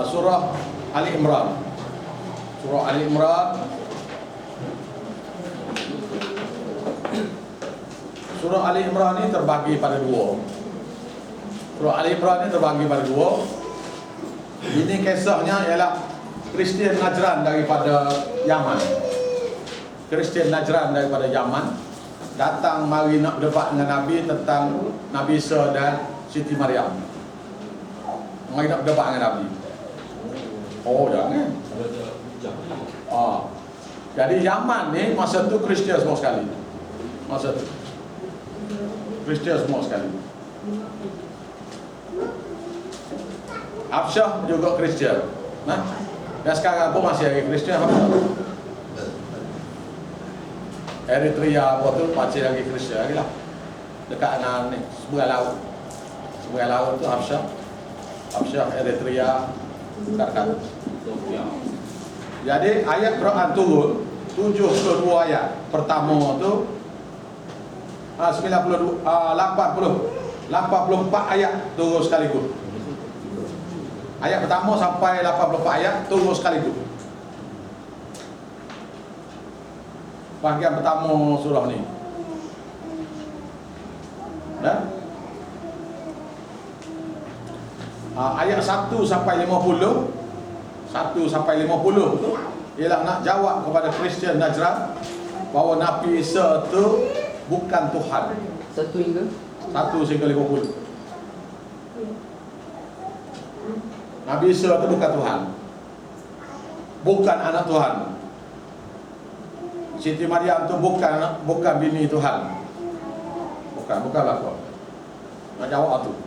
surah Ali Imran. Surah Ali Imran. Surah Ali Imran ini terbagi pada dua. Surah Ali Imran ini terbagi pada dua. Ini kisahnya ialah Kristian Najran daripada Yaman. Kristian Najran daripada Yaman datang mari nak berdebat dengan Nabi tentang Nabi Isa dan Siti Maryam. Mari nak berdebat dengan Nabi. Oh, jangan. Jadi Yaman ni masa tu Kristian semua sekali. Masa tu Kristian semua sekali. Habsyah juga Kristian. Nah, dan sekarang pun masih ada Kristian Habsyah. Eritrea apa tu masih lagi Kristian lagi lah. Dekat dengan ni seberang laut. Seberang laut tu Habsyah. Habsyah, Eritrea, dekat. Jadi ayat Quran turun 72 ayat. Pertama tu 84 ayat turun sekaligus. Ayat pertama sampai 84 ayat turun sekaligus. Bahagian pertama surah ni. Ya? Ayat 1 sampai 50, 1 sampai 50 tu ialah nak jawab kepada Kristian Najran bahawa Nabi Isa tu bukan Tuhan. 1 hingga 50. Nabi Isa itu bukan Tuhan, bukan anak Tuhan. Siti Maryam itu bukan bini Tuhan, bukanlah kau. Nak jawab tu.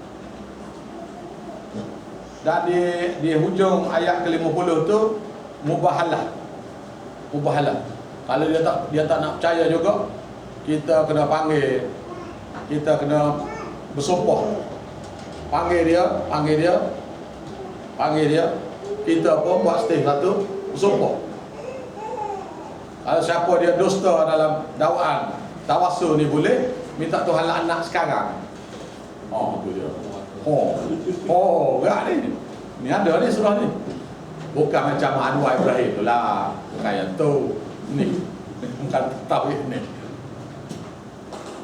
Dan di hujung ayat ke-50 tu mubahalah. Kalau dia tak nak percaya juga, kita kena panggil, kita kena bersumpah. Panggil dia, kita pun buat stage satu bersumpah. Kalau siapa dia dusta dalam dakwaan tawassul ni boleh minta Tuhan laknat sekarang. Oh, tu dia. Berat ni. Ni ada ni surah ni. Bukan macam Anwar Ibrahim tu lah. Kayak tu. Ni. Bukan tauhid ni.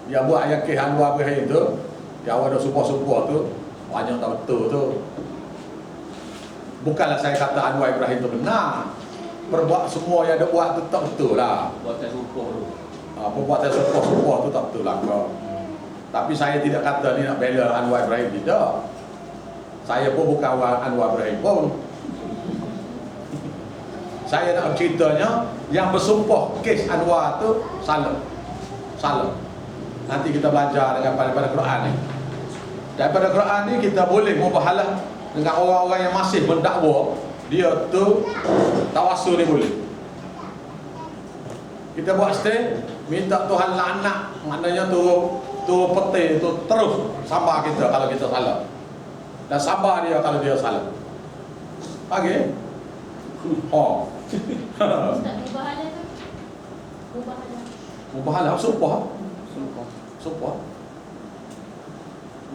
Dia buat ayat ke Anwar Ibrahim tu, dia awal dah sumpah-sumpah tu, banyak tak betul tu. Bukanlah saya kata Anwar Ibrahim tu benar. Perbuat semua yang dia buat tu tak betul lah. Perbuatan sumpah tu. Perbuatan sumpah-sumpah tu tak betul lah. Tapi saya tidak kata ni nak bela Anwar Ibrahim, tidak. Saya pun bukan Anwar Ibrahim pun. Saya nak ceritanya yang bersumpah kes Anwar tu salah. Nanti kita belajar daripada Quran ni. Daripada Quran ni kita boleh mubahalah dengan orang-orang yang masih mendakwa dia tu tawassul ni boleh. Kita buat stay, minta Tuhan laknat, maknanya tu peti tu terus sabar kita kalau kita salah. Dan sabar dia kalau dia salah. Okey. Ustaz, mubahalah sumpah.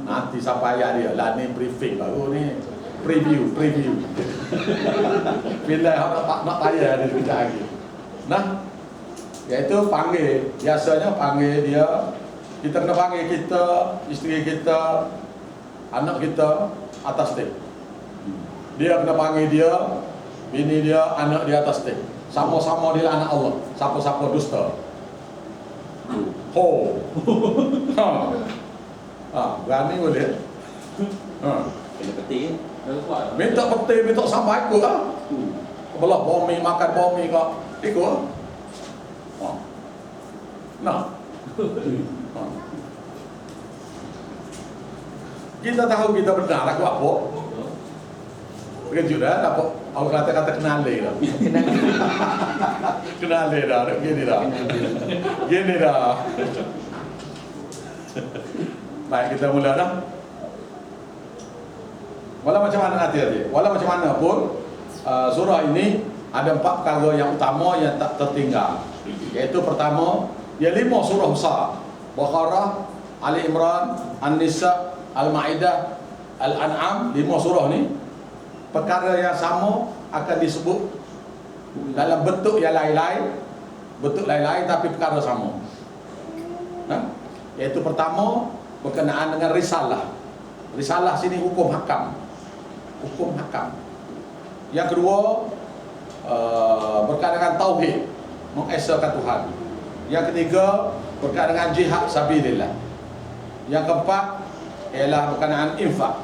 Nanti sampai ayat dia lah ni briefing baru ni. Preview. Bila nak tanya dia sekejap lagi. Nah, iaitu panggil. Biasanya panggil dia. Kita kena panggil kita, isteri kita, anak kita atas stage. Dia kena panggil dia, bini dia, anak dia atas stage. Sama-sama dia anak Allah. Siapa-siapa dusta. Berani boleh. Kena peti Minta peti, minta sampai ikut lah. Belah bomi, makan bomi kau ikut. Nah. Kita tahu kita benar aku apa. Terkejut dah, dapat orang kata kenal dia dah. Kenal dia dah, gini dah. Baik, kita mula dah. Walau macam mana hati-hati, walau macam mana pun surah ini ada 4 perkara yang utama yang tak tertinggal. Iaitu pertama, dia 5 surah besar. Baqarah, Ali Imran, An-Nisa, Al-Ma'idah, Al-An'am, 5 surah ni perkara yang sama akan disebut dalam bentuk yang lain-lain, tapi perkara sama. Iaitu pertama berkenaan dengan risalah. Risalah sini hukum hakam. Yang kedua berkaitan dengan tauhid, mengesahkan Tuhan. Yang ketiga berkaitan dengan jihad sabilillah. Yang keempat ialah berkenaan infak.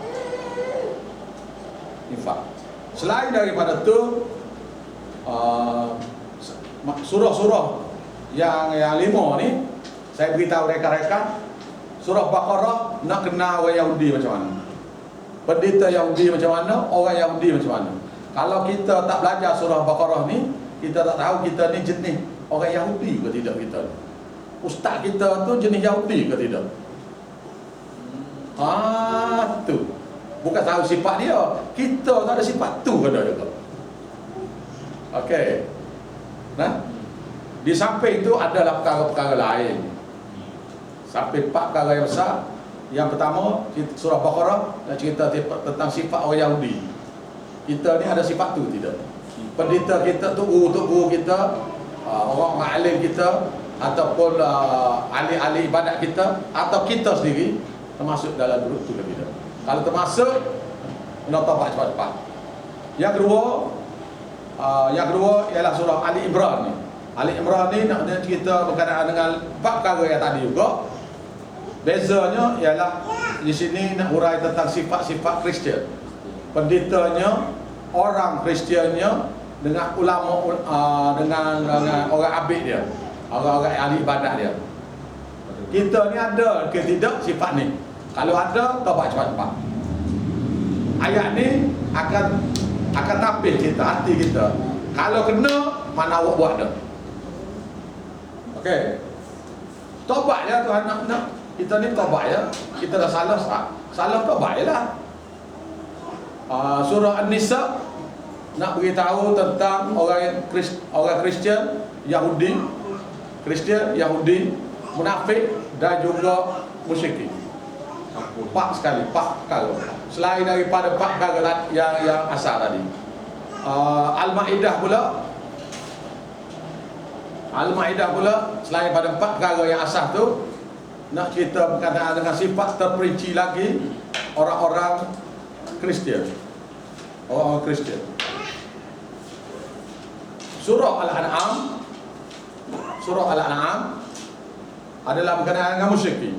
Selain daripada itu, surah-surah yang 5 ni saya beritahu rekan-rekan, surah Baqarah nak kenal orang Yahudi macam mana, pendeta Yahudi macam mana, orang Yahudi macam mana. Kalau kita tak belajar surah Baqarah ni, kita tak tahu kita ni jenis orang Yahudi ke tidak kita. Ustaz kita tu jenis Yahudi ke tidak. Tu. Bukan tahu sifat dia, kita tak ada sifat tu kena juga. Okey. Di samping itu adalah perkara-perkara lain. Sampai 4 perkara yang besar. Yang pertama, surah Baqarah nak cerita tentang sifat orang Yahudi. Kita ni ada sifat tu tidak? Pendeta kita tu, guru kita, orang alim kita, ataupun ahli-ahli ibadat kita, atau kita sendiri termasuk dalam grup tu ke tidak? Kalau termasuk, kena taubat cepat-cepat. Yang kedua ialah surah Ali Imran ni. Ali Imran ni nak cerita berkenaan dengan 4 perkara yang tadi juga. Bezanya ialah di sini nak urai tentang sifat-sifat Kristian. Pendetanya, orang Kristiannya dengan ulama, dengan orang abid dia, orang-orang ahli ibadat dia. Kita ni ada ke tidak sifat ni? Kalau ada, taubat cepat-cepat. Ayat ni akan tapis kita, hati kita. Kalau kena, mana awak buat dah. Okey. Taubat ya Tuhan nak. Kita ni taubat ya. Kita dah salah taubat jelah. Surah An-Nisa nak beritahu tentang orang Kristian, Yahudi, munafik dan juga musyrikin. 4 perkara. Selain daripada 4 perkara yang asal tadi. Al-Maidah pula selain pada 4 perkara yang asal tu, nak cerita berkaitan dengan sifat terperinci lagi orang-orang Kristian. Surah Al-An'am adalah berkenaan dengan musyrikin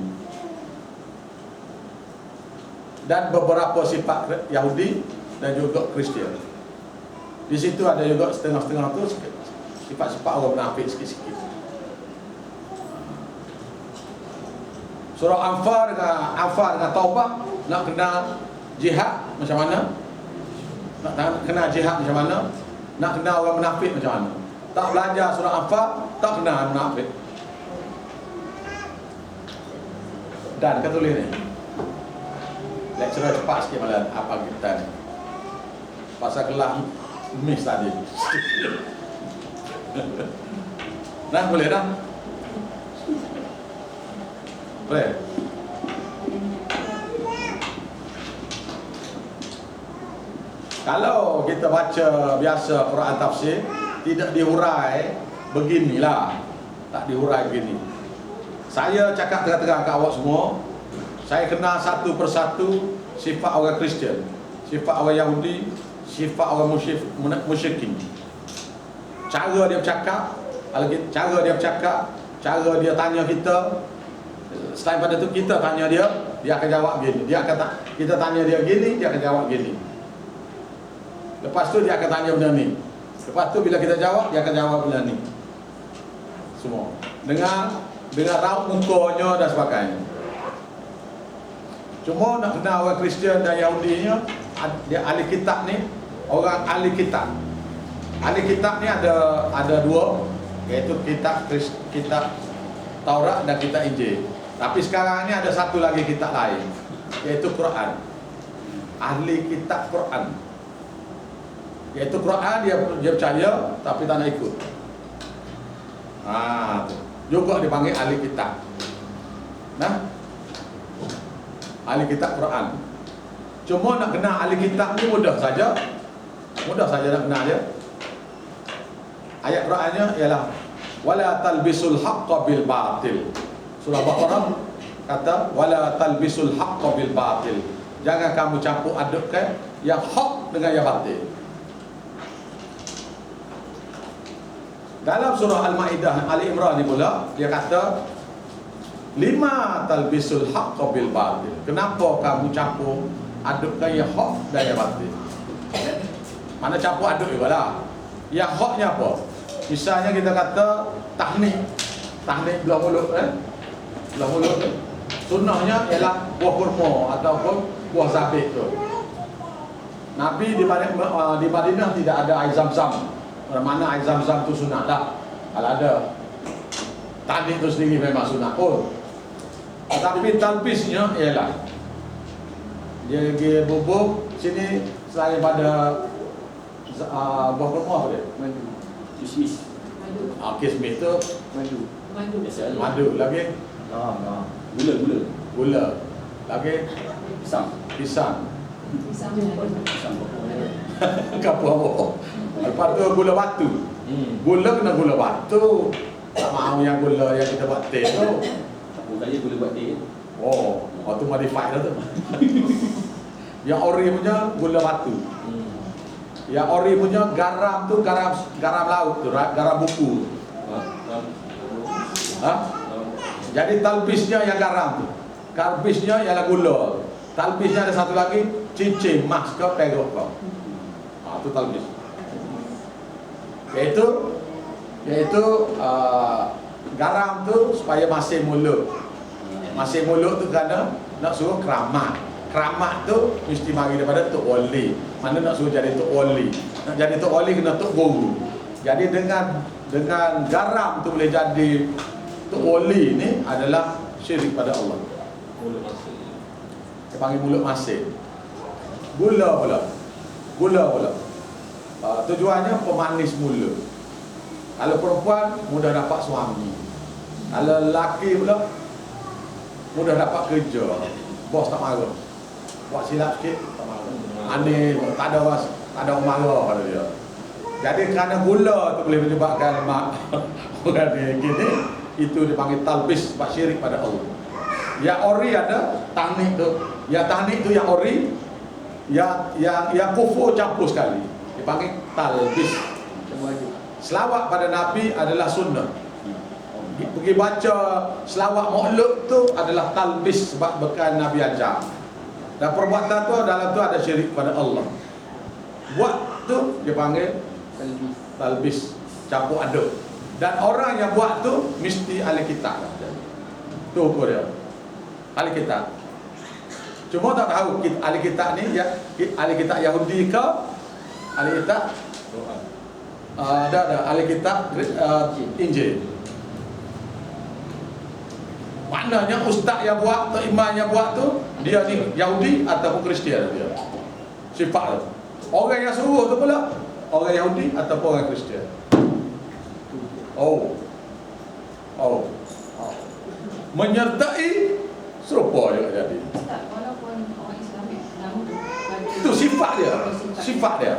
dan beberapa sifat Yahudi dan juga Kristian. Di situ ada juga setengah-setengah tu sifat-sifat orang munafik sikit-sikit. Surah Anfal dengan Taubah nak kenal jihad macam mana? Nak kenal jihad macam mana? Nak kenal orang munafik macam mana? Tak belajar surah Anfal, tak kenal munafik. Dan kata tulis ni. Lecturer cepat sikit malah apa kita ni. Pasal kelas miss tadi. Nah, boleh dah. Boleh. Kalau kita baca biasa Quran tafsir, tidak dihurai beginilah. Tak dihurai begini. Saya cakap terang-terang kat awak semua, saya kenal satu persatu sifat orang Kristian, sifat orang Yahudi, sifat orang musyrikin. Cara dia bercakap, cara dia tanya kita. Selain pada itu kita tanya dia akan jawab gini. Kita tanya dia gini, dia akan jawab gini. Lepas tu dia akan tanya benda ni. Lepas tu bila kita jawab, dia akan jawab benda ni. Semua dengan raut mukanya dan sebagainya. Cuma nak kenal orang Kristian dan Yahudinya, dia ahli kitab ni, orang ahli kitab. Ahli kitab ni ada dua, iaitu kitab Taurat dan kitab Injil. Tapi sekarang ni ada satu lagi kitab lain, iaitu Quran. Ahli kitab Quran. Iaitu Quran dia percaya tapi tak nak ikut. Juga dipanggil ahli kitab. Ahli kitab Quran. Cuma nak kenal ahli kitab ni mudah saja. Mudah saja nak kenal dia. Ayat Qurannya ialah wala talbisul haqqa bil batil. Surah Baqarah kata wala talbisul haqqa bil batil. Jangan kamu campur adukkan yang hak dengan yang batil. Dalam surah Al-Maidah Ali Imran ni pula dia kata lima talbisul haqqa bil batil. Kenapa kamu campur adukkan yang hak dan yang batil? Mana campur aduk juga lah. Yang haknya apa? Misalnya kita kata tahnik belah mulut belah mulut tu. Sunnahnya ialah buah kurma ataupun buah zabit tu. Nabi di Madinah tidak ada air zam-zam. Mana air zam-zam tu sunat tak? Kalau ada tahnik tu sendiri memang sunat pun. Tetapi talbisnya ialah dia pergi bubuk sini selain pada buah kurma apa dia? Madu. Kismis. Kismis tu Madu. Biasa. madu lagi Gula. gula lagi Pisang. pisang Pisang kapur lepas tu gula batu. Gula kena gula batu, tak mahu yang gula yang kita buat teh tu. Aku saya boleh buat teh. Tu modified dah tu. Yang ori punya gula batu, yang ori punya garam tu garam laut tu, garam buku. Jadi talbisnya yang garam tu, talbisnya ialah gula, talbisnya ada satu lagi cincin emas ke perak ke. Tu talbis. Iaitu garam tu supaya masih mulut. Masih mulut tu kerana nak suruh keramat. Keramat tu mesti mari daripada Tok Wali. Mana nak suruh jadi Tok Wali? Nak jadi Tok Wali kena Tok Guru. Jadi dengan garam tu boleh jadi Tok Wali ni adalah syirik pada Allah. Dia panggil mulut masin. Gula pula. Tujuannya pemanis mulut. Kalau perempuan mudah dapat suami. Kalau lelaki pula mudah dapat kerja. Bos tak marah. Buat silap sikit tak marah. Aneh, tak ada orang marah pada dia. Jadi kerana gula tu boleh menyebabkan orang dia gini, itu dipanggil talbis, sebab syirik pada Allah. Yang ori ada tahnik tu. Yang tahnik tu yang ori, yang kufur campur sekali. Dipanggil talbis. Selawat pada Nabi adalah sunnah. Pergi baca selawat maulud tu adalah talbis sebab bekan Nabi ajar. Dan perbuatan tu dalam tu ada syirik pada Allah. Buat tu dia panggil talbis, campur aduk. Dan orang yang buat tu mesti ahli kitab. Tu ukur dia. Ahli kitab. Cuma tak tahu ahli kitab ni ya ahli kitab Yahudi ke ahli kitab ada ahli kitab Injil. Maknanya ustaz yang buat atau imam yang buat tu dia ni Yahudi ataupun Kristian dia. Sifat tu. Orang yang suruh tu pula orang Yahudi ataupun orang Kristian. Menyertai serupa juga jadi. Itu sifat dia. Sifat dia.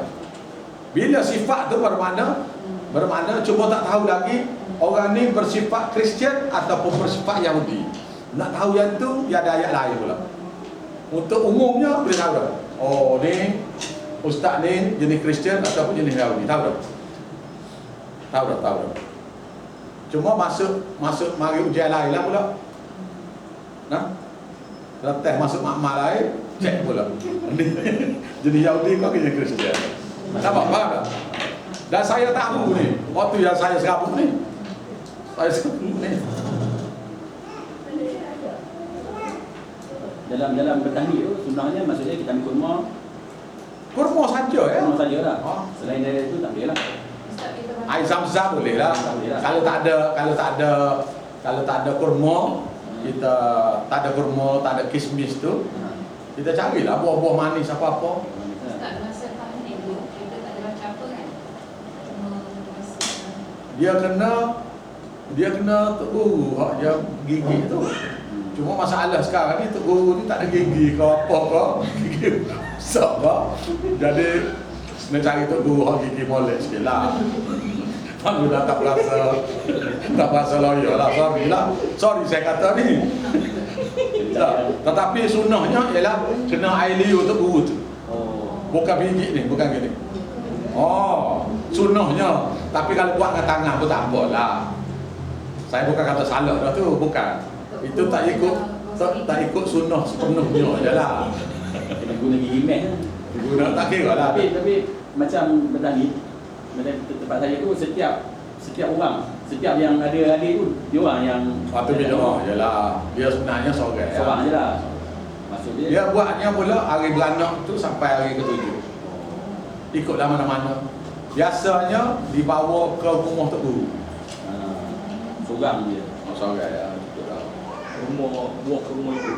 Bila sifat tu bermakna cuma tak tahu lagi orang ni bersifat Kristian ataupun bersifat Yahudi. Nak tahu yang tu dia ada ayat lain pula. Untuk umumnya boleh tahu dah. Ni ustaz ni jenis Kristian ataupun jenis Yahudi. Tahu dah. Tahu dah. Cuma masuk mari ujian lain lah pula. Lepas masuk makmal lain, cek pula. Jenis Yahudi kau jenis Kristian. Nampak tak? Dan saya tahu ni, waktu yang saya serabut ni. Dalam bertahnik tu sunnahnya maksudnya kita ambil kurma saja ya. Kurma saja lah. Selain dari itu tak boleh lah. Air zam-zam boleh lah. Kalau tak ada kurma, kita tak ada kurma, tak ada kismis tu, kita carilah buah-buah manis apa-apa. Dia kena tok guru hak dia gigi tu. Cuma masalah sekarang ni tok guru ni tak ada gigi ke apa ke. Gigi besar ke. Jadi Nak cari tu guru hak gigi molek sikit lah. Aku dah tak berasa lawyer lah. Sorry saya kata ni. Tetapi sunnahnya ialah kena air liur tu guru tu. Bukan biji ni, bukan gini. Sunnahnya. Tapi kalau buat dengan tangan pun tak apa lah. Saya bukan kata salah dah tu, bukan. Itu tak ikut sunnah sepenuhnya je lah. Kena guna gigi mat. Guna tak kira lah. Tapi macam tadi, macam tempat saya tu setiap orang, setiap yang ada adik tu, dia orang yang Waktu bila jelah. Dia sebenarnya seorang je lah. Maksud dia buatnya pula hari beranak tu sampai hari ke-7. Ikutlah mana-mana. Biasanya dibawa ke rumah tok guru. Seorang dia. Seorang ya. Buah ke rumah itu.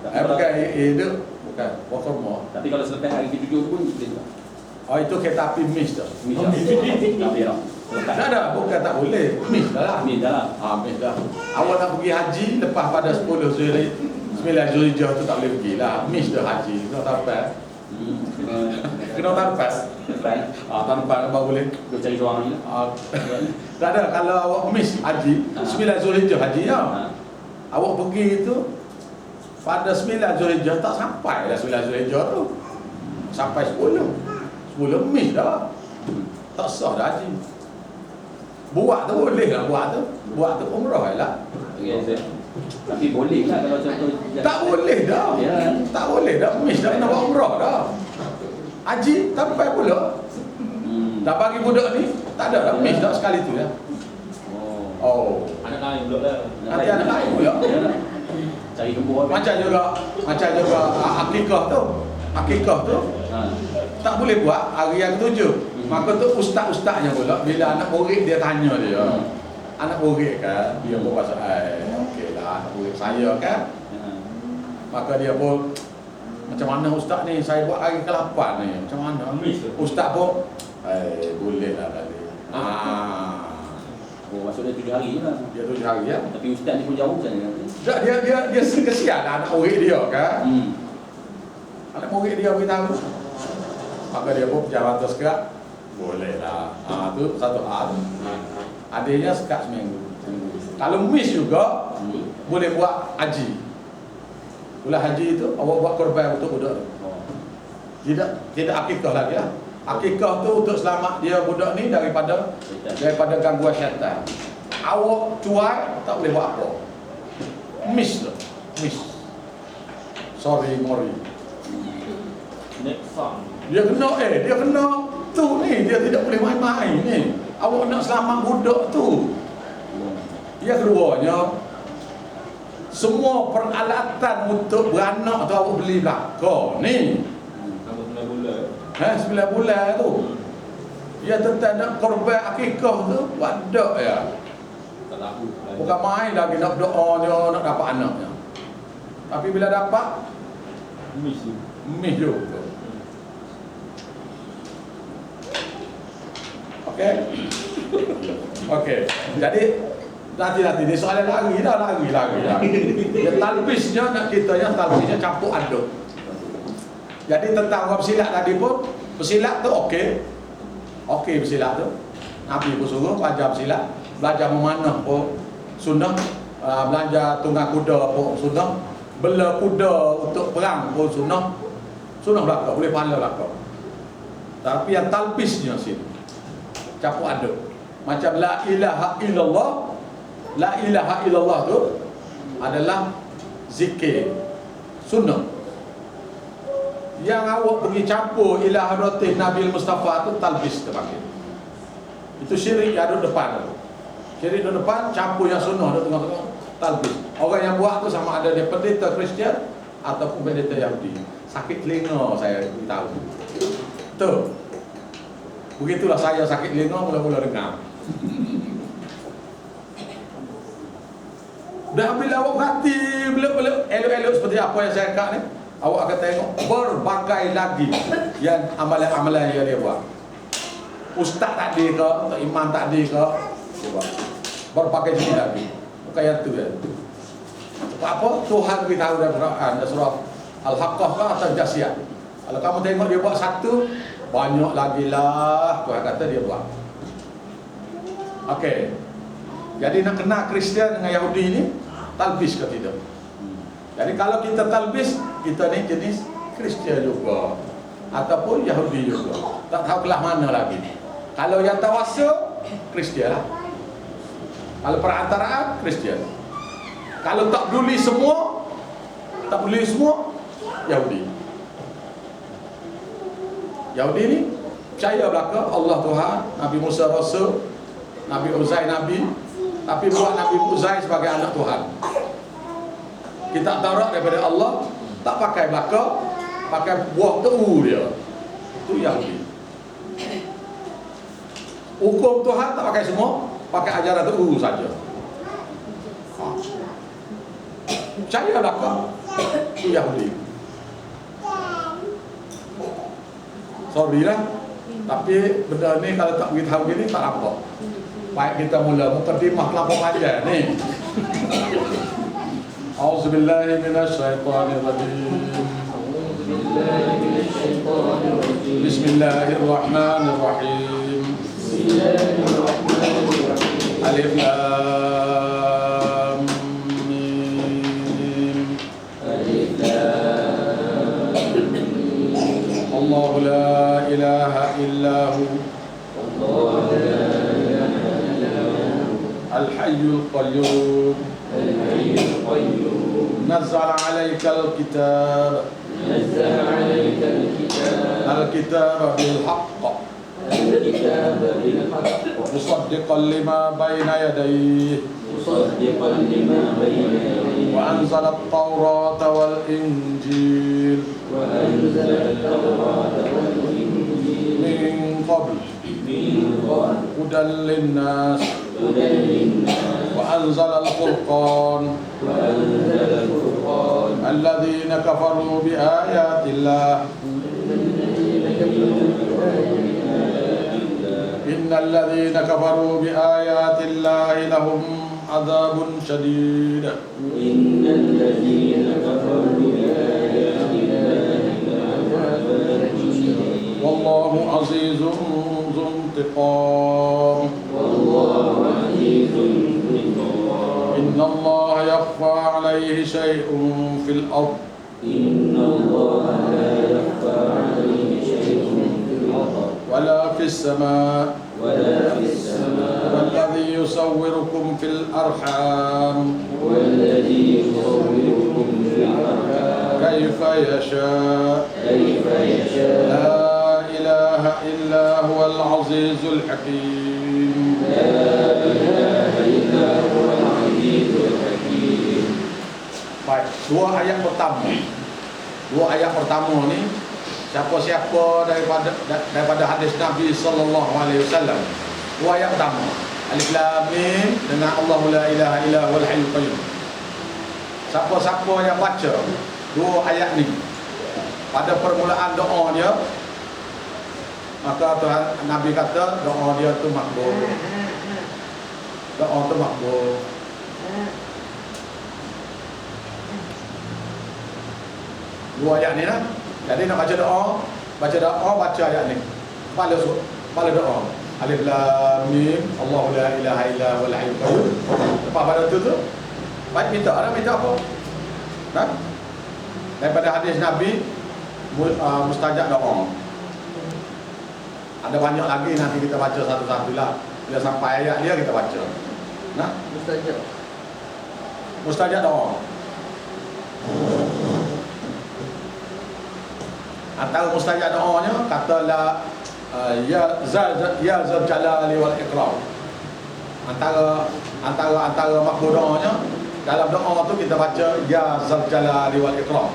Bukan itu bukan buah ke rumah. Tapi kalau selepas hari ke-7 pun boleh tak? Itu kereta api miss dah. Mis dah. Tak boleh tak? Tak ada, bukan tak boleh. Miss dah lah. Mis dah lah. Miss dah. Awak nak pergi haji lepas pada 10 Zulhijjah tu tak boleh pergi lah. Miss dah haji. Kena tarpas. Kena tarpas. Tarpas baru boleh. Dia cari seorang ni lah. Tak ada, kalau awak miss haji 9 Zulhijjah haji ya. Awak pergi tu pada 9 Zulhijjah tak sampai dah 9 Zulhijjah tu. Sampai 10 miss dah. Tak sah dah haji. Buat tu boleh lah buat tu. Buat tu umrah lah. Okay, tapi boleh lah kalau contoh. Tak boleh dah. Ya. Tak boleh dah. Miss dah kena buat umrah dah. Haji sampai pula. Dah bagi budak ni tak ada dah. Miss dah sekali tu ya. Anak lain pula lah. Nanti anak lain pula. Cari kebun. Macam juga akikah tu. Akikah tu tak boleh buat hari yang ke-7. Maka tu ustaz-ustaznya pula bila anak murid dia tanya dia. Anak murid kan dia pun pasal okeylah anak murid saya kan. Maka dia pun macam mana ustaz ni saya buat hari ke-8 ni. Macam mana? Ustaz pun boleh lah tadi. Maksudnya 7 hari je lah. Dia 7 hari ya. Tapi ustaz ni pun jauh macam mana? Tak, dia kesian lah anak murid dia kan. Anak murid dia beritahu. Maka dia pun berjalan terus gerak. Boleh lah. Tu satu hal. Adanya sekat seminggu. Kalau miss juga boleh buat haji. Bulan haji itu awak buat korban untuk budak tu. Tidak akikah lagi lah. Akikah tu untuk selamat dia budak ni daripada gangguan syaitan. Awak cuai tak boleh buat apa. Miss tu. Miss. Sorry mori. Next song. Dia kena tu ni, dia tidak boleh main-main ni. Awak nak selamat budak tu. Yang keduanya, semua peralatan untuk beranak tu awak beli belakang ni. Sampai 9 bulan. 9 bulan tu. Dia tentang nak korban akikah tu, wadak ya. Tak tahu. Bukan main lagi nak doa dia nak dapat anaknya. Tapi bila dapat, Miss tu. miss juga. Okey. Jadi nanti ni soalan lagi. Dia talbisnya nak kitanya talbisnya campur aduk. Jadi tentang orang bersilat tadi pun, bersilat tu okey. Okey bersilat tu. Nabi pun suruh belajar bersilat, belajar memanah pun sunnah, belajar tunggang kuda pun sunnah, bela kuda untuk perang pun sunnah. Sunnah belaka, boleh pahala belaka. Tapi yang talbisnya sini campur aduk. Macam la ilaha illallah. La ilaha illallah tu adalah zikir sunnah. Yang awak pergi campur ilah hadratin Nabi Mustafa tu talbis terpanggil. Itu syirik yang ada depan tu. Syirik di depan, campur yang sunnah di tengah-tengah, talbis. Orang yang buat tu sama ada dia pendeta Kristian ataupun pendeta Yahudi. Sakit telinga saya beritahu. Tu. Begitulah saya sakit telinga mula-mula dengar. Dan bila awak berhati, bila elok-elok seperti apa yang saya kata ni, awak akan tengok berbagai lagi yang amalan-amalan yang dia buat. Ustaz tadi ke, imam tadi ke, dia buat berbagai jenis lagi. Bukan yang tu ya. Apa? Tuhan beritahu dalam Quran, surah Al-Haqqah atau Jasiyah. Kalau kamu tengok dia buat satu, Banyak lagi lah Tuhan kata dia buat. Okey. Jadi nak kena Kristian dengan Yahudi ni talbis ke tidak? Jadi kalau kita talbis, kita ni jenis Kristian juga ataupun Yahudi juga. Tak tahu kelah mana lagi. Kalau yang tawassul, Kristian lah. Kalau perantaraan, Kristian. Kalau tak peduli semua, Yahudi. Yahudi ni percaya belaka Allah Tuhan, Nabi Musa Rasul, Nabi Uzair Nabi, tapi buat Nabi Uzair sebagai anak Tuhan. Kitab Taurat daripada Allah, tak pakai belaka, pakai buah tebu dia. Itu Yahudi. Hukum Tuhan tak pakai semua, pakai ajaran tebu saja. Percaya belaka, itu Yahudi. Sorry lah, tapi benda ni kalau tak beritahu gini tak nampak. Baik kita mula mukadimah terlampau panjang ni. A'udzubillahi minasyaitonirrajim. Bismillahirrahmanirrahim. Alif Lam Mim. Allah la ilaha illahu Al-Hayyul Qayyum Nazzala 'alaikal kitab Al-kitab bil haqq Musaddiqan lima bayna yadayhi wa anzala at-taurata wal injil min qabl hudan linnas wa anzala al-furqan alladhina kafaru bi ayatillah innal ladhina kafaru bi ayatillahi lahum adhabun shadid wallahu azizun dhu intiqam inna allaha yakhfa alayhi shay'un fil ard ولا في السماء والذي يصوركم في الأرحام كيف يشاء لا إله إلا هو العزيز الحكيم Baik, dua ayat pertama ni siapa-siapa daripada hadis Nabi sallallahu alaihi wasallam. Dua ayat pertama, Alif Lam Mim dengan Allah la ilaha illa huwal hayyul qayyum. Siapa-siapa yang baca dua ayat ni pada permulaan doa dia, maka Tuhan Nabi kata doa dia tu makbul. Doa tu makbul. Dua ayat ni lah. Jadi nak baca doa, baca ayat ni. Kepala doa. Alif Lam Mim, Allahu la ilaha illa huwal hayyul qayyum. Lepas pada tu baik minta apa? Kan? Daripada hadis Nabi mustajab doa. Ada banyak lagi, nanti kita baca satu-satu lah. Bila sampai ayat dia kita baca. Nah, mustajab doa. Antara mustajab doanya kata la ya zal jalali wal ikram. Antara makbul doanya dalam doa tu kita baca ya zal jalali wal ikram.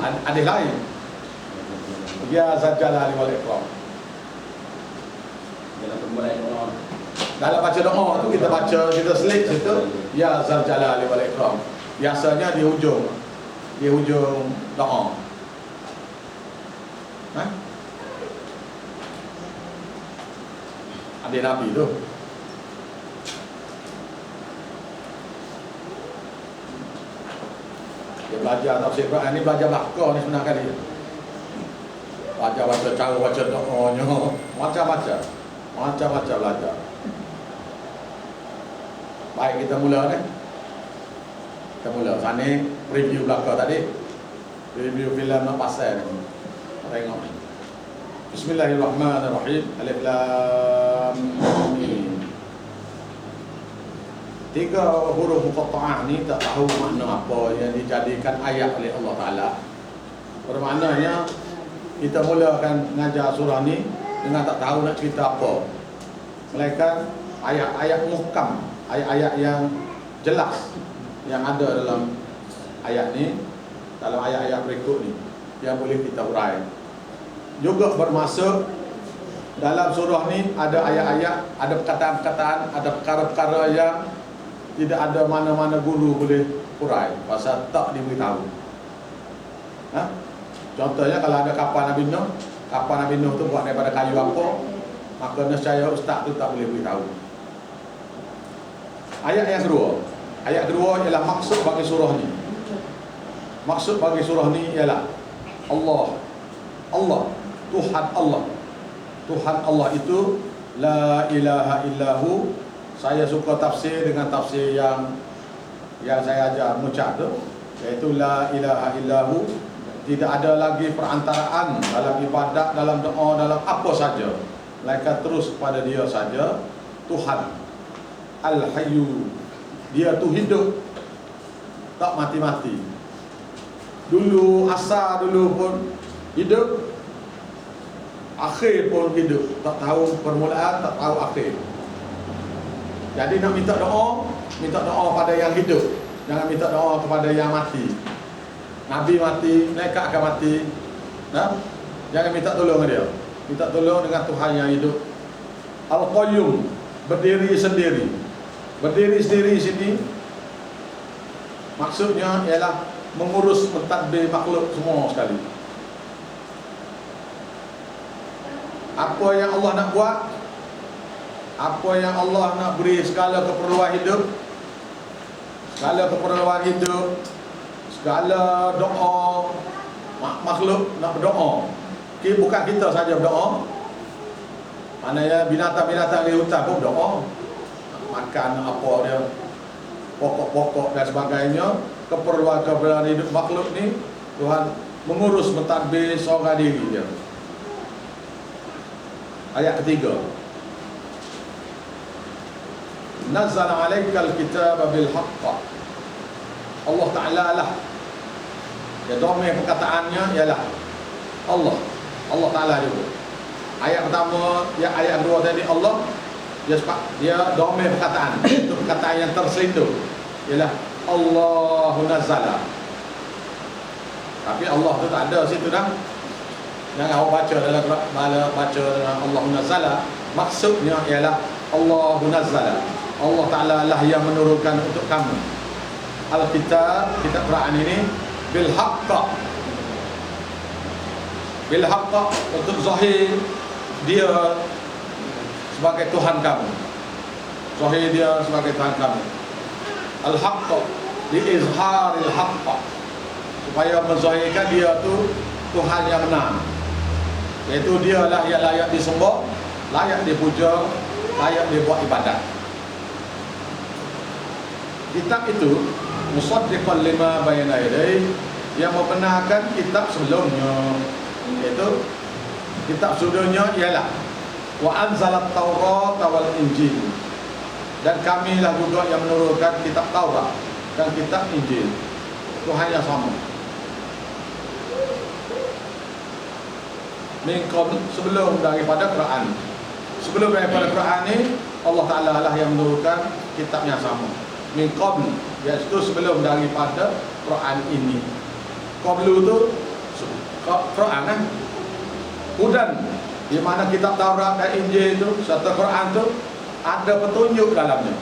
Ada lain. Ya zal jalali wal ikram. Dalam baca doa tu kita selit situ ya zal jalali wal ikram. Biasanya di hujung doa. Ada Nabi tu. Dia belajar tafsir Quran ni, belajar belaka ni sebenarnya dia. baca cara baca doanya, macam-macam belajar. Baik, kita mula ni. Kita mula. Sana review belakang tadi. Review filem nak pasal ni. Tengok. Bismillahirrahmanirrahim. Alif Lam Mim. 3 huruf muqatta'ah ni tak tahu makna apa yang dijadikan ayat oleh Allah Taala. Bermaknanya kita mulakan mengajar surah ni dengan tak tahu nak cerita apa. Melainkan ayat-ayat muhkam, ayat-ayat yang jelas yang ada dalam ayat ni, dalam ayat-ayat berikut ni yang boleh kita urai. Juga bermaksud dalam surah ni ada ayat-ayat, ada perkataan-perkataan, ada perkara-perkara yang tidak ada mana-mana guru boleh urai pasal tak diberitahu. Contohnya kalau ada kapal Nabi Nuh tu buat daripada kayu apa, maka nescaya ustaz tu tak boleh beritahu. Ayat kedua ialah maksud bagi surah ni. Maksud bagi surah ni ialah Allah, Tuhan Allah itu la ilaha illahu. Saya suka tafsir dengan tafsir yang saya ajar mengucap tu, iaitu la ilaha illahu. Tidak ada lagi perantaraan dalam ibadat, dalam doa, dalam apa saja, melainkan terus kepada Dia saja. Tuhan Al-Hayyu, Dia tu hidup, tak mati-mati. Dulu asal dulu pun hidup, akhir pun hidup, tak tahu permulaan, tak tahu akhir. Jadi nak minta doa pada yang hidup, jangan minta doa kepada yang mati. Nabi mati, mereka akan mati. Jangan minta tolong dia. Minta tolong dengan Tuhan yang hidup. Al-Qayyum, berdiri sendiri. Berdiri sendiri sini maksudnya ialah mengurus, mentadbir makhluk semua sekali. Apa yang Allah nak buat, apa yang Allah nak beri segala keperluan hidup, segala doa makhluk nak berdoa. Bukan kita saja berdoa. Maknanya binatang-binatang di hutan pun berdoa. Makan apa dia, pokok-pokok dan sebagainya, keperluan hidup makhluk ni Tuhan mengurus, mentadbir seorang diri dia. Ayat ketiga, Nazzala 'alaikal kitaba bil haqq. Allah Ta'ala lah. Ya, domain perkataannya ialah Allah Ta'ala juga. Ayat pertama, ayat kedua tadi Allah, dia domain perkataan. Itu perkataan yang terselindung, ialah Allahu Nazzala. Tapi Allah tu tak ada situ dah. Jangan awak baca dalam baca Allahu Nazzala, maksudnya ialah Allahu Nazzala. Allah Ta'ala lah yang menurunkan untuk kamu Al-Kitab, kitab Quran ini bil haqq. Bil haqq, untuk zahir dia sebagai Tuhan kamu. Zahir dia sebagai Tuhan kamu. Al-haqq, li izharil haqq, supaya menzahirkan dia tu Tuhan yang benar. Iaitu dialah yang layak disembah, layak dipuja, layak dibuat ibadat. Kitab itu musaddiqan lima bayna yadayhi, yang membenarkan kitab sebelumnya. Iaitu kitab sebelumnya ialah wa anzalat Taurat wal Injil, dan kamilah juga yang menurunkan kitab Taurat dan kitab Injil. Itu hanya sama. Mingkon, sebelum daripada Quran. Sebelum daripada Quran ni Allah Ta'ala lah yang menurunkan kitab yang sama. Mingkon, iaitu sebelum daripada Quran ini. Qablu tu Quran kan. Hudan, di mana kitab Taurat dan Injil itu serta Quran tu ada petunjuk dalamnya,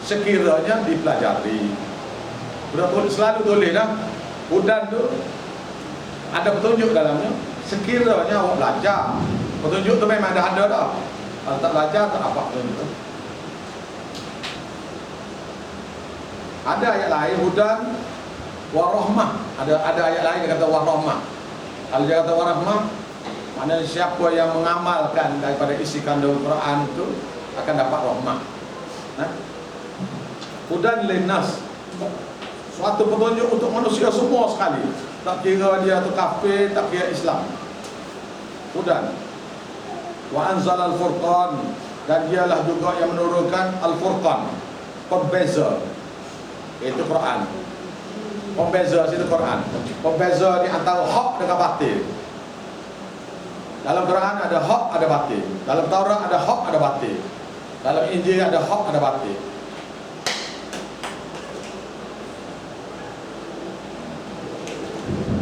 sekiranya dipelajari. Sudah selalu tulis dah, hudan tu ada petunjuk dalamnya, sekiranya awak belajar. Petunjuk tu memang ada dah. Kalau tak belajar tak apa petunjuk tu. Ada ayat lain hudan warahmah. Ada ayat lain yang kata warahmah. Kalau dia kata warahmah, Maknanya siapa yang mengamalkan daripada isi kandung Quran itu akan dapat rahmat. Nah, hudan linnas, suatu petunjuk untuk manusia semua sekali. Tak kira dia tu kafir, tak kira Islam. Hudan. Wa anzal al-furqan, dan dialah juga yang menurunkan al-furqan, pembeza, iaitu Quran. Pembeza itu Quran. Pembeza di antara hak dengan batil. Dalam Quran ada hak, ada batil. Dalam Taurat ada hak, ada batil. Dalam Injil ada hak, ada batil.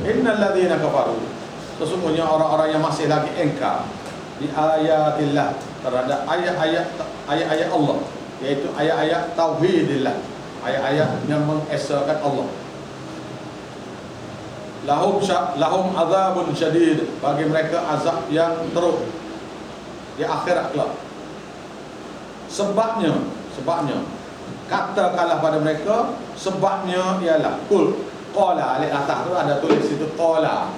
Innal ladzina kafaru, sesungguhnya orang-orang yang masih lagi engkar di ayatillah, terhadap ayat-ayat Allah, yaitu ayat-ayat tauhidillah, ayat-ayat yang mengesahkan Allah. Lahum azabun syadid, bagi mereka azab yang teruk di akhirat kelak. Sebabnya katakanlah pada mereka, sebabnya ialah kul qala, alik atas tu ada tulis itu qala.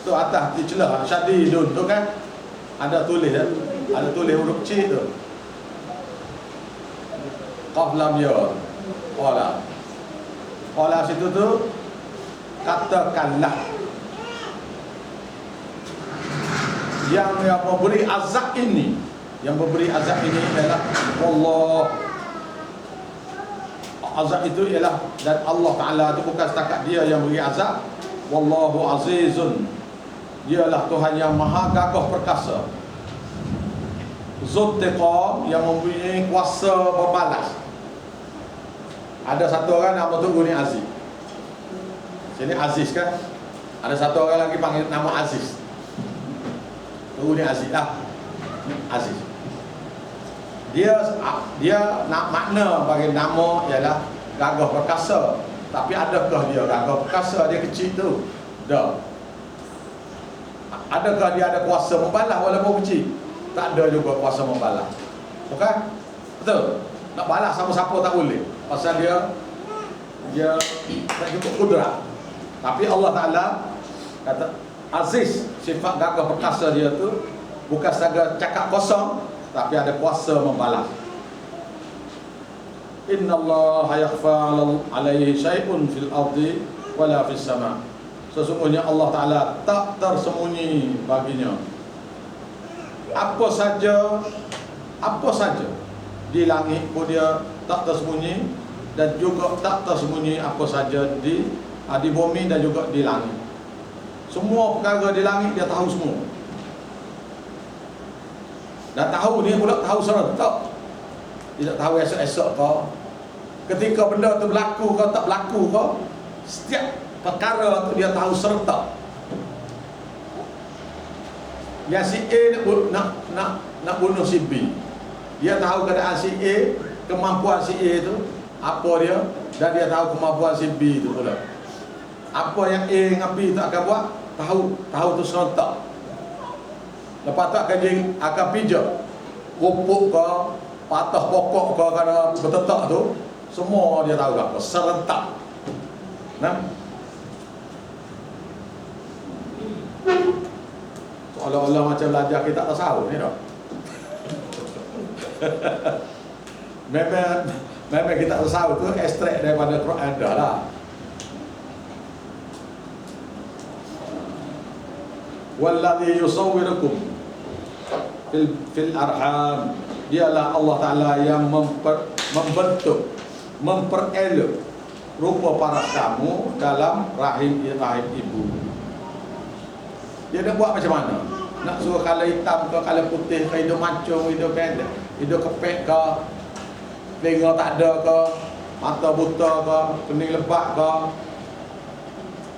Tu atas di celah syadidun tu kan ada tulis huruf C tu. Qaf lam ya. Qala situ tu katakanlah. Yang memberi azab ini, adalah Allah. Azab itu ialah, dan Allah Ta'ala itu bukan setakat dia yang beri azab. Wallahu azizun, dialah Tuhan yang maha gagah perkasa. Zuntiqam, yang mempunyai kuasa membalas. Ada satu orang nama tu Guni Aziz. Sini Aziz kan? Ada satu orang lagi panggil nama Aziz. Guni Aziz lah. Aziz. Dia nak makna bagi nama ialah gagah perkasa. Tapi adakah dia gagah perkasa, dia kecil tu? Dah. Adakah dia ada kuasa membalas walaupun kecil? Tak ada juga kuasa membalas. Bukan? Betul? Nak balas sama siapa tak boleh. Pasal dia tak cukup kudrat. Tapi Allah Ta'ala kata Aziz, sifat gagah perkasa dia tu bukan sahaja cakap kosong, tapi ada kuasa membalas. Inna Allah yakhfa alaihi syai'un fil ardi wala fis sama. Sesungguhnya Allah Ta'ala tak tersembunyi baginya apa saja di langit pun dia tak tersembunyi, dan juga tak tersembunyi apa saja di bumi dan juga di langit. Semua perkara di langit dia tahu semua. Dan tahu ni pula tahu serentak. Tidak tahu esok-esok kau. Ketika benda tu berlaku kau tak berlaku kau, setiap perkara tu dia tahu serentak. Yang si A nak bunuh si B, dia tahu keadaan si A, kemampuan si A tu apa dia, dan dia tahu kemampuan si B tu pula. Apa yang A dengan B tu akan buat, tahu tu serentak. Lepas tu akan pijak rumput ke, patah pokok ke, kerana bertetak tu, semua dia tahu apa, serentak. Nah, seolah-olah macam belajar kita tasawuf ni dah. Memang kita tasawuf tu ekstrak daripada Quran dah lah. Walladhi yusawwirukum fil arham, dialah Allah Ta'ala yang membentuk, memperelok rupa paras kamu dalam rahim ibu. Dia nak buat macam mana? Nak suruh kala hitam ke, kala putih ke, hidung mancung, hidung pendek, hidung kepek ke, telinga tak ada ke, mata buta ke, kening lebat ke,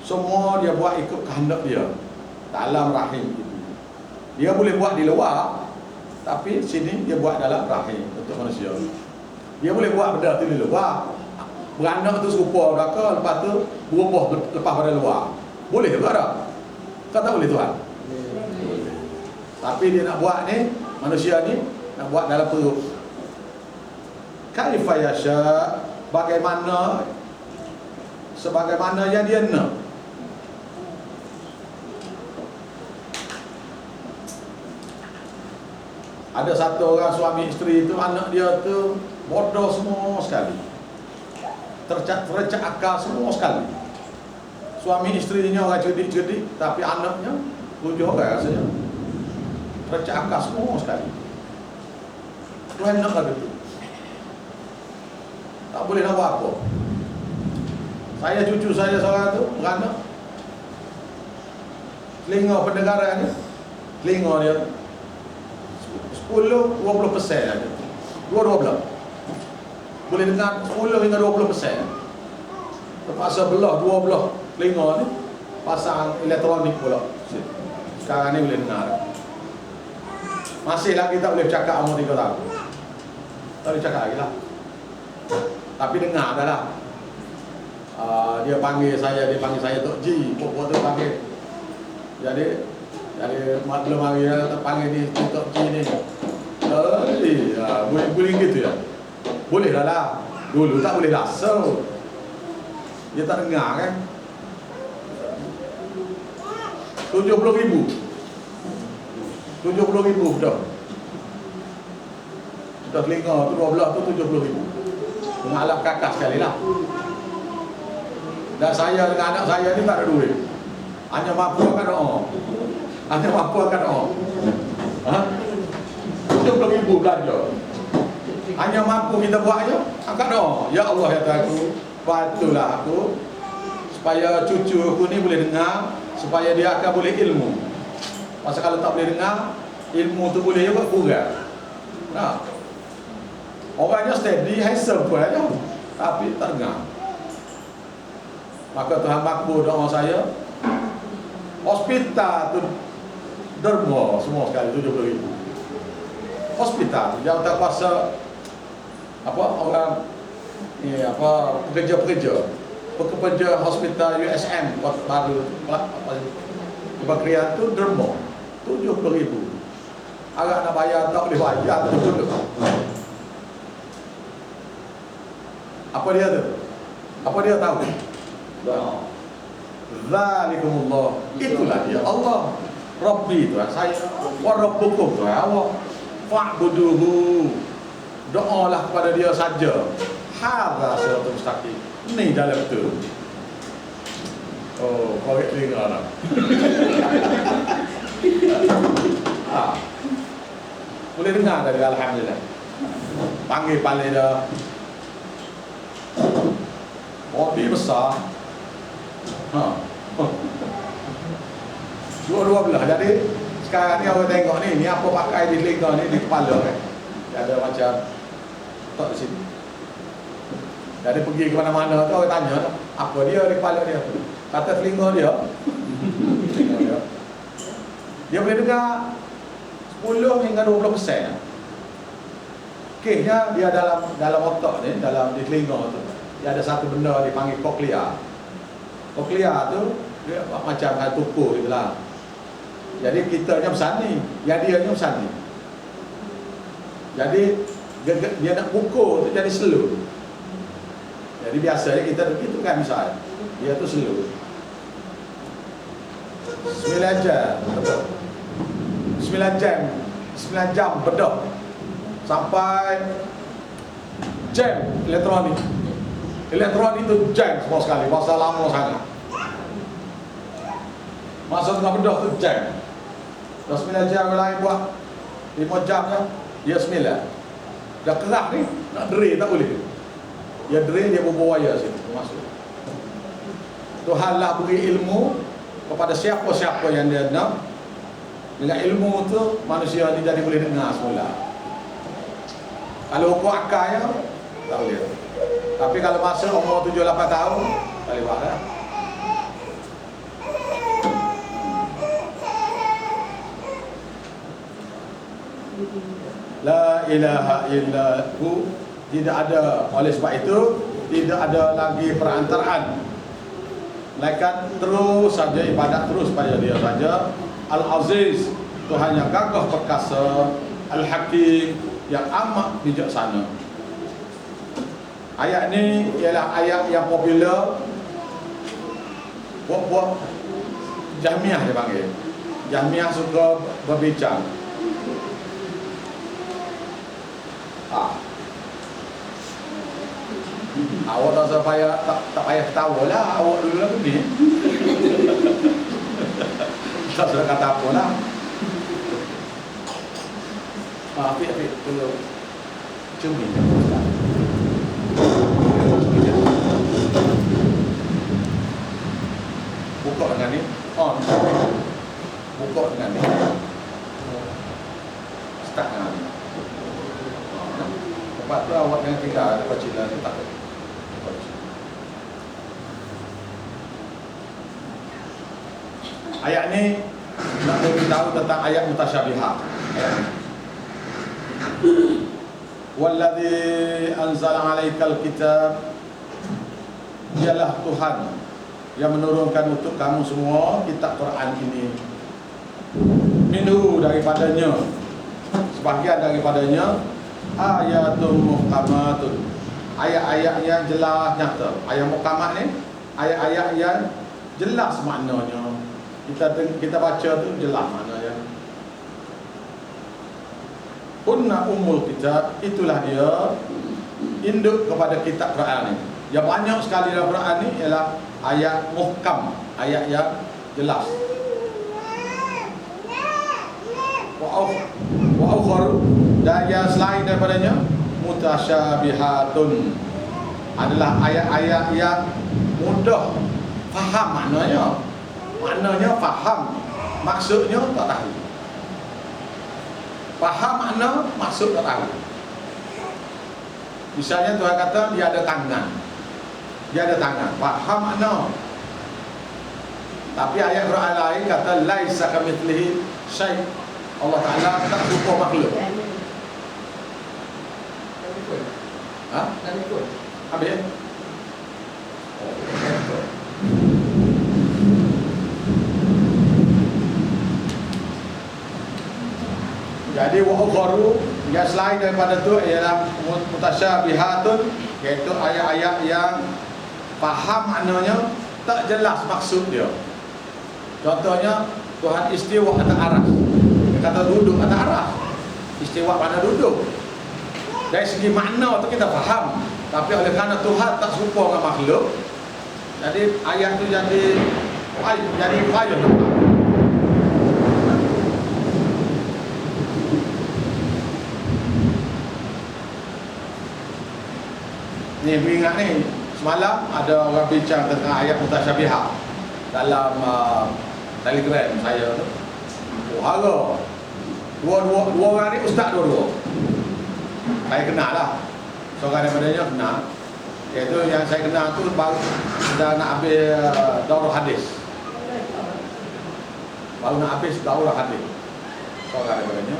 semua dia buat ikut kehendak dia dalam rahim ibu. Dia boleh buat di luar, tapi sini dia buat dalam rahim untuk manusia. Dia boleh buat benda tu di luar, beranak tu serupa belaka, lepas tu berubah lepas pada luar. Boleh juga tak? Kau tak boleh Tuhan? Boleh. Tapi dia nak buat ni, manusia ni nak buat dalam perut. Kaifa yasha, sebagaimana yang dia nak. Ada satu orang suami isteri itu, anak dia tu bodoh semua sekali, terecak akal semua sekali. Suami isterinya orang cerdik-cerdik, tapi anaknya 7 orang rasanya terecak akal semua sekali. Tuhan nak kata tu, tak boleh nak buat apa. Saya cucu saya seorang tu beranak, telinga pendengarannya, telinga dia 10-20% saja. 2-12. Boleh dengar 10 hingga 20%. Terpaksa belah 2 belah telinga ni, pasang elektronik pula. Sekarang ni boleh dengar. Masih lagi tak boleh cakap umur 3 tahun. Tak boleh cakap lagi lah. Tapi dengar dah lah. Dia panggil saya Tok Ji. Pokok tu panggil. Jadi belum hari dia panggil ni Tok Ji ni. Boleh gitu ya. Boleh dah lah. Dulu tak boleh rasa. Dia tak dengar kan. 70,000 betul. Sudah telinga tu 12 tu 70,000. Dengan alat kakak sekali lah. Dan saya dengan anak saya ni tak ada duit. Hanya mampu akan doa. Hanya mampu akan doa. 70,000 belanja. Hanya mampu kita buat je, angkat doa. Ya Allah ya Tuhan aku, bantulah aku supaya cucu aku ni boleh dengar, supaya dia akan boleh ilmu. Pasal kalau tak boleh dengar, ilmu tu boleh juga kurang. Nah, orangnya steady, handsome pun aja, tapi tak dengar. Maka Tuhan makbul doa saya. Hospital tu derma semua sekali 70,000. Hospital tu jawatan kuasa orang ni pekerja hospital USM Kota Baru Bakrian tu derma 70,000. Agak nak bayar tak boleh bayar betul. Apa dia tu? Apa dia tahu? Zalikumullah. Itulah dia Allah Rabbi Tuhan saya, wa rabbukum Tuhan Allah, fa'buduhu. Doalah kepada dia saja. Hadza siratul mustaqim. Ni jalan betul. Oh, korek dengar lah. Boleh dengar tadi alhamdulillah. Panggil paling dah. Mobil besar. Dua belah. Jadi sekarang ni orang tengok ni apa pakai di telinga ni, di kepala kan. Dia ada macam tak di sini. Jadi pergi ke mana-mana tu orang tanya apa dia di kepala dia. Kata telinga dia. Dia boleh dengar 10 hingga 20%. Kesnya dia dalam otak ni, dalam di telinga tu, dia ada satu benda dipanggil koklea. Koklea tu dia macam kayak tubuh gitulah. Jadi kitanya bersani, ya dia nya bersani. Jadi dia nak pukul tu jadi slow. Jadi biasanya kita begitu kan, misal dia tu slow. 9 jam betul. 9 jam bedah sampai jam elektronik. Elektronik itu jam semua sekali, masa lama sangat. Masa tengah bedah tu jam. Dah 9 jam lain buat 5 jam je, dia 9. Dah kerak ni, nak deri tak boleh. Dia deri, dia berbuaya situ masuk. Tuhan lah beri ilmu kepada siapa-siapa yang dia nak. Dengan ilmu tu manusia ni jadi boleh dengar semula. Kalau ukur akalnya tak boleh. Tapi kalau masa umur 7-8 tahun tak boleh buat dah. La ilaha illahu, tidak ada, oleh sebab itu tidak ada lagi perantaraan, melainkan terus saja ibadat terus pada dia saja. Al-Aziz, Tuhan yang gagah perkasa, Al-Hakim, yang amat bijaksana. Ayat ni ialah ayat yang popular. Buat Jahmiyah dia panggil. Jahmiyah suka berbincang. Awak tak usah payah, tak payah ketawa lah. Awak dulu lah pergi. Tak usah kata apa lah. Apik, tolong cumi. Buka dengan ni. On. Buka dengan ni. Start dengan ni. Lepas tu awak jangan tinggal lepas cila tu tak. Ayat ni nak beritahu tentang ayat mutasyabihah. Ayat ni. Walladzi anzala 'alaikal kitab, dialah Tuhan yang menurunkan untuk kamu semua kitab Quran ini. Minhu, daripadanya, sebahagian daripadanya, ayatun muhkamatun, ayat-ayat yang jelas nyata. Ayat muhkamat ni ayat-ayat yang jelas maknanya. Kita baca tu jelas maknanya. Kunna ummul kitab, itulah dia induk kepada kitab Quran ni. Yang banyak sekali dalam Quran ni ialah ayat muhkam, ayat yang jelas. Wa ukhar, dan yang selain daripadanya mutasyabihatun, adalah ayat-ayat yang mudah faham maknanya. Maknanya faham, maksudnya tak tahu. Faham makna, maksud tak tahu. Misalnya Tuhan kata dia ada tangan. Dia ada tangan, faham makna. Tapi ayat Quran lain kata laisa kamitslihi syai'. Allah Taala tak serupa makhluk. Ha? Habis? Jadi wa ukharu, yang selain daripada tu ialah mutasyabihatun, iaitu ayat-ayat yang faham maknanya, tak jelas maksud dia. Contohnya Tuhan istiwa atas aras. Dia kata duduk atas aras. Istiwa mana duduk? Dari segi makna tu kita faham, tapi oleh kerana Tuhan tak serupa dengan makhluk, jadi ayat tu jadi payah. Ni ingat ni, semalam ada orang bincang tentang ayat mutasyabihah dalam Telegram saya tu. Oh, hara. Dua orang ni ustaz dua-dua. Saya kenal lah. Seorang daripadanya kenal. Iaitu yang saya kenal tu baru dah nak habis daurah hadis. Baru nak habis daurah hadis. Seorang daripadanya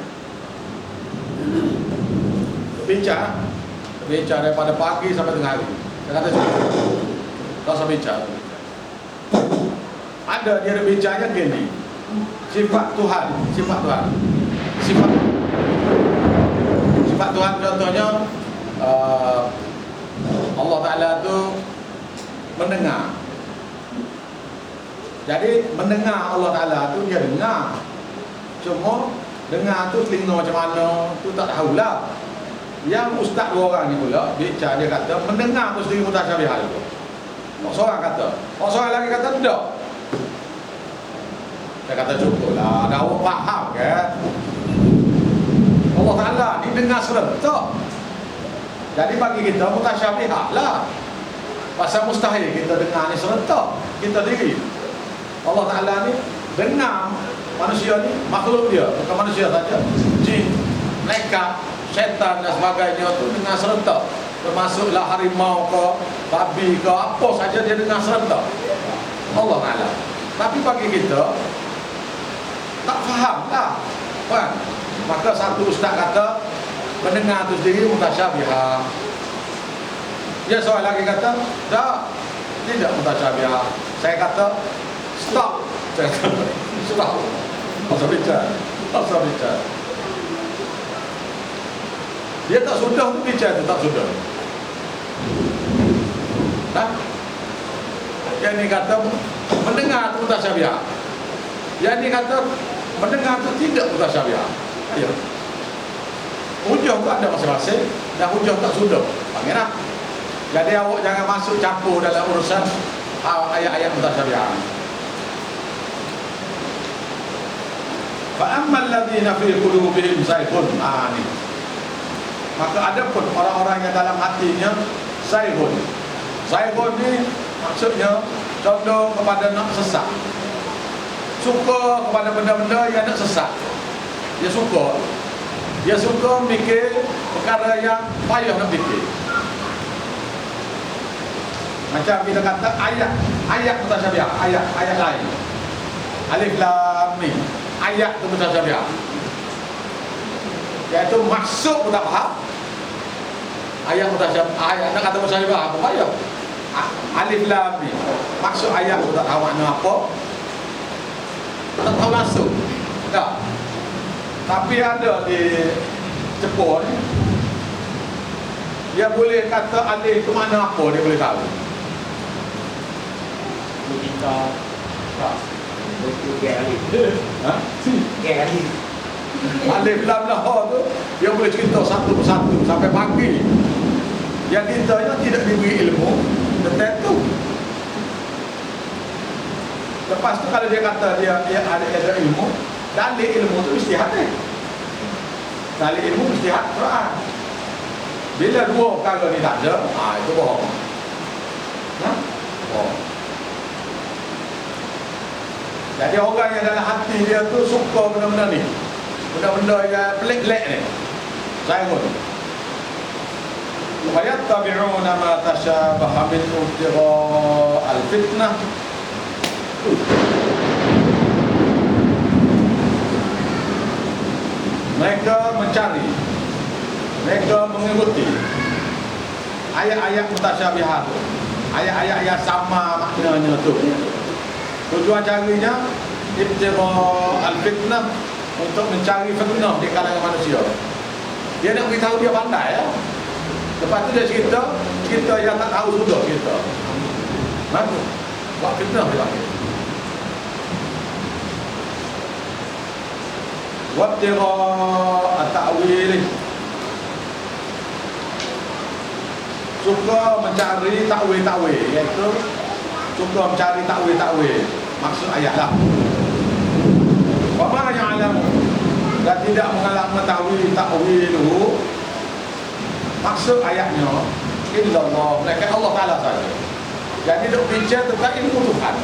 bincang daripada pagi sampai tengah hari. Saya kata cukup. Tak usah bincang. Ada dia bincangnya gini. Sifat Tuhan. Sifat Tuhan contohnya Allah Ta'ala tu mendengar. Jadi mendengar Allah Ta'ala tu dia dengar. Cuma dengar tu telinga macam mana tu tak tahulah. Yang ustaz dua orang ni pula bincang, dia kata mendengar tu sendiri mutasyabihah tu. Seorang kata, seorang lagi kata tidak. Saya kata cukuplah, dah awak faham kan? Allah Ta'ala ni dengar serentak. Jadi bagi kita mutasyabihah lah. Pasal mustahil kita dengar ni serentak kita diri. Allah Ta'ala ni dengar manusia ni, makhluk dia, bukan manusia saja, jin, malaikat, syaitan dan sebagainya tu dengar serentak. Termasuklah harimau ke, babi ke, apa saja dia dengar serentak Allah Ta'ala. Tapi bagi kita tak faham lah kan? Maka satu ustaz kata mendengar tu sendiri mutasyabihah. Dia seorang lagi kata tak, tidak mutasyabihah. Saya kata stop. Saya kata stop. Tak usah bicara. Dia tak sudah tu bicara tu, tak sudah. Tak? Yang ni kata mendengar tu mutasyabihah. Yang ni kata mendengar tu tidak mutasyabihah. Ya. Hujah tu ada masing-masing dan hujah tak sudah. Panggil nak. Jadi awak jangan masuk campur dalam urusan ayat-ayat mutasyabihat. Fa ammal ladzina fi qulubihim zayghun, ni. Maka ada pun orang-orang yang dalam hatinya zayghun. Zayghun ni maksudnya condong kepada nak sesat. Suka kepada benda-benda yang nak sesat. Dia suka mikir perkara yang payah nak fikir. Macam kita kata ayat mutasyabihat, ayat lain. Alif lam mim. Ayat tu mutasyabihat. Iaitu maksud pun tak faham. Ayat mutasyabihat, ayat nak kata mutasyabihat apa payah. Alif lam mim. Maksud ayat pun tak tahu makna apa. Tak tahu langsung. Tak. Tapi ada di Jepun ni, dia boleh kata alif tu mana apa, dia boleh tahu. Kita Betul alif. Ha? Alif. Alif lam lah tu dia boleh cerita satu persatu sampai pagi. Yang kita yang tidak diberi ilmu tentang tu. Lepas tu kalau dia kata dia ada ilmu, dalil ilmu tu mesti ada. Dalil ilmu mesti ada Quran. Bila dua perkara ni tak ada, itu bohong. Bohong. Jadi orang yang dalam hati dia tu suka benda-benda ni, benda-benda yang pelik-pelik ni, saya pun وَيَتَّبِعُونَ مَا تَشَابَهَ مِنْهُ ابْتِغَاءَ الْفِتْنَةِ. Mereka mencari, mereka mengikuti ayat-ayat mutasyabihat, ayat-ayat yang sama maknanya tu. Tujuan carinya ibtigha' al-fitnah, untuk mencari fitnah di kalangan manusia. Dia nak beritahu dia pandai ya. Lepas tu dia cerita yang tak tahu sudah cerita. Bagus. Buat fitnah dia panggil. Wabtigha' at-ta'wil. Suka mencari takwil-takwil, iaitu suka mencari takwil-takwil maksud ayat lah. Wa ma ya'lamu, dan tidak mengetahui takwiluhu, maksud ayatnya illallah, melainkan Allah Ta'ala saja. Jadi duk bincang tentang ilmu Tuhan.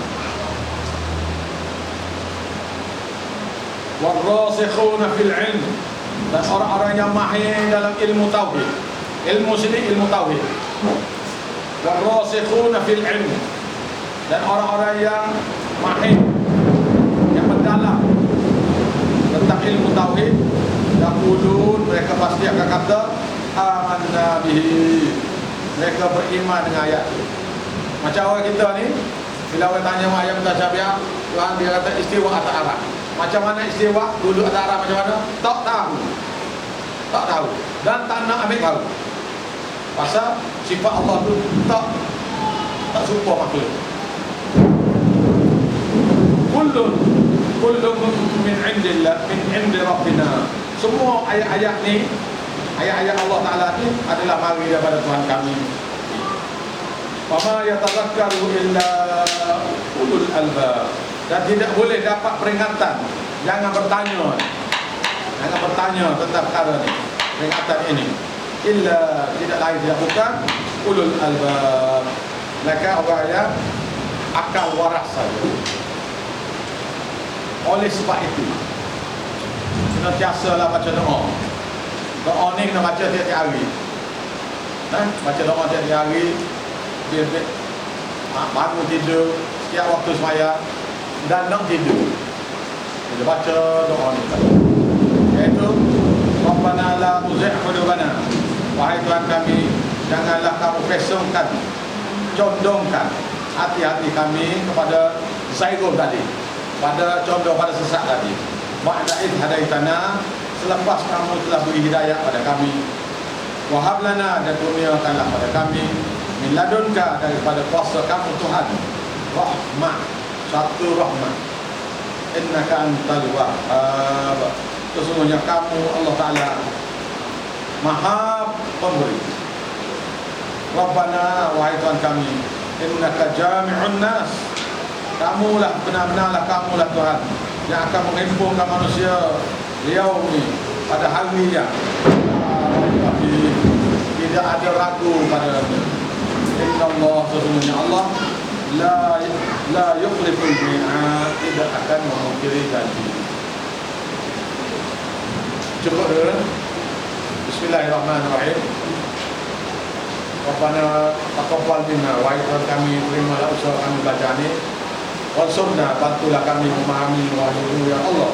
Warasikhuna fil ilm, dan orang-orang yang mahir dalam ilmu tauhid. Ilmu sini ilmu tauhid. Warasikhuna fil ilm, dan orang-orang yang mahir, yang mendalam tentang ilmu tauhid, yaqulun, mereka pasti akan kata amanna bihi, mereka beriman dengan ayat itu. Macam orang kita ni, bila orang tanya ayat mutasyabihat, Tuhan dia kata istiwa atas arah. Macam mana istiwa, duduk atas arah macam mana? Tak tahu. Tak tahu. Dan tak nak ambil tahu. Pasal sifat Allah tu tak serupa makhluk. Kullun min indillah, min indi rabbina. Semua ayat-ayat ni, ayat-ayat Allah Ta'ala ni adalah mari daripada Tuhan kami. Wa ma yatadhakkaru illa ulul albab, dan tidak boleh dapat peringatan. Jangan bertanya tentang perkara ni, peringatan ini, illa, tidak lain tidak bukan ulul albab, mereka orang yang akal waras saja. Oleh sebab itu, senantiasalah baca doa. Doa ni kena baca tiap-tiap hari. Baca doa tiap-tiap hari. Dia bangun tidur setiap waktu sembahyang dan nak tidur, dia baca doa ni, iaitu Rabbana la tuzigh qulubana, wahai Tuhan kami, janganlah kamu pesongkan, condongkan hati-hati kami kepada zaighun tadi, pada condong pada sesat tadi. Ba'da idh hadaitana, selepas kamu telah beri hidayah pada kami. Wahab lana, dan kurniakanlah pada kami min ladunka, daripada kuasa kamu Tuhan, rahmah, satu rahmat. Innaka antal wahhab, sesungguhnya kamu Allah Ta'ala Maha Pemberi. Rabbana, wahai Tuhan kami, innaka jami'un nas. Kamulah benar-benarlah kamulah Tuhan yang akan menghimpunkan manusia yaumi pada hari yang tapi tidak ada ragu pada innallaha, sesungguhnya Allah la yukhliful mi'ad, tidak akan memungkiri janji. Cukup dulu. Bismillahirrahmanirrahim. Rabbana taqabbal minna, wahai Tuhan kami, terimalah usaha kami belajar ini. Wansurna, bantulah kami memahami wahyu ya Allah.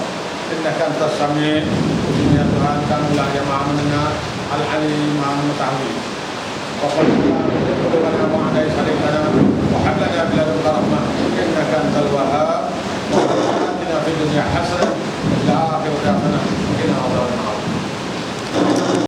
Innaka antas sami', sesungguhnya Tuhan kamulah yang maha mendengar, al-alim, maha mengetahui. Rabbana la ilaha illa anta